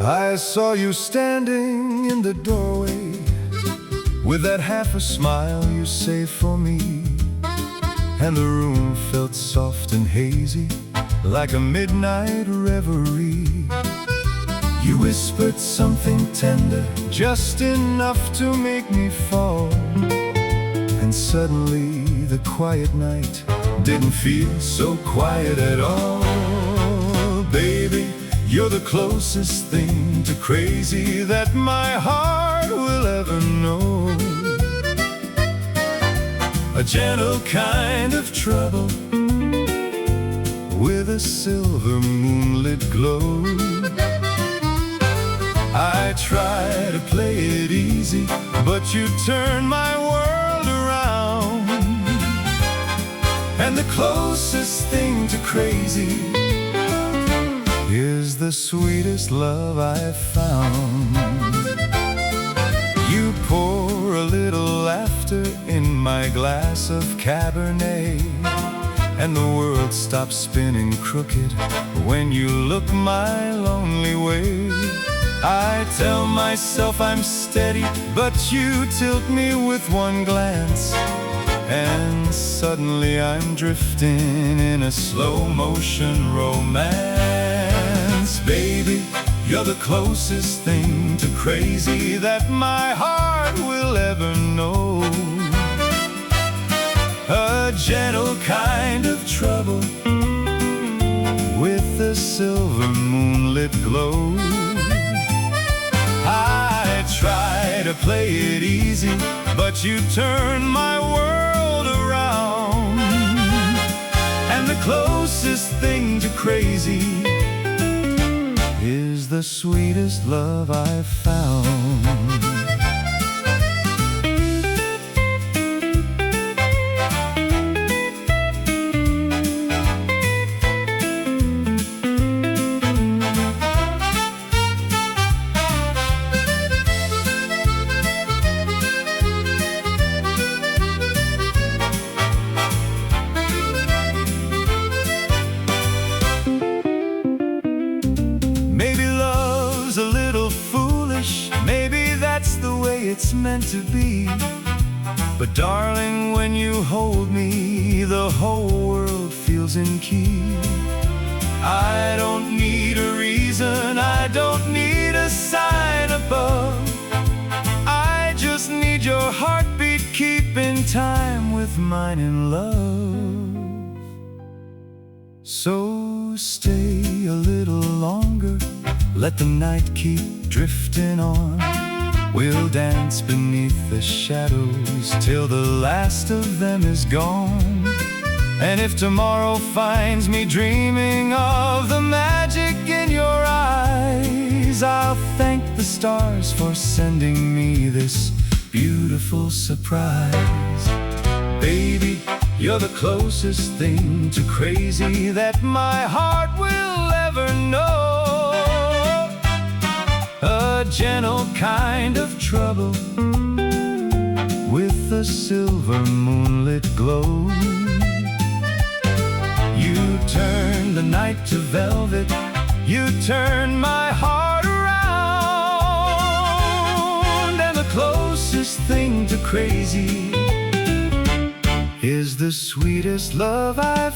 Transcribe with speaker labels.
Speaker 1: I saw you standing in the doorway, with that half a smile you saved for me. And the room felt soft and hazy, like a midnight reverie. You whispered something tender, just enough to make me fall. And suddenly the quiet night didn't feel so quiet at all. Baby, you're the closest thing to crazy that my heart will ever know. A gentle kind of trouble, with a silver moonlit glow. I try to play it easy, but you turn my world around. And the closest thing to crazy is the sweetest love I've found. You pour a little laughter in my glass of Cabernet, and the world stops spinning crooked when you look my lonely way. I tell myself I'm steady, but you tilt me with one glance, and suddenly I'm drifting in a slow motion romance. Baby, you're the closest thing to crazy that my heart will ever know. A gentle kind of trouble, with a silver moonlit glow. I try to play it easy, but you turn my world around. And the closest thing to crazy is the sweetest love I've found. Maybe that's the way it's meant to be. But darling, when you hold me, the whole world feels in key. I don't need a reason, I don't need a sign above. I just need your heartbeat keeping time with mine in love. So stay a little longer, let the night keep drifting on. We'll dance beneath the shadows till the last of them is gone. And if tomorrow finds me dreaming of the magic in your eyes, I'll thank the stars for sending me this beautiful surprise. Baby, you're the closest thing to crazy that my heart will ever know. A gentle kind of trouble, with a silver moonlit glow. You turn the night to velvet, you turn my heart around. And the closest thing to crazy is the sweetest love I've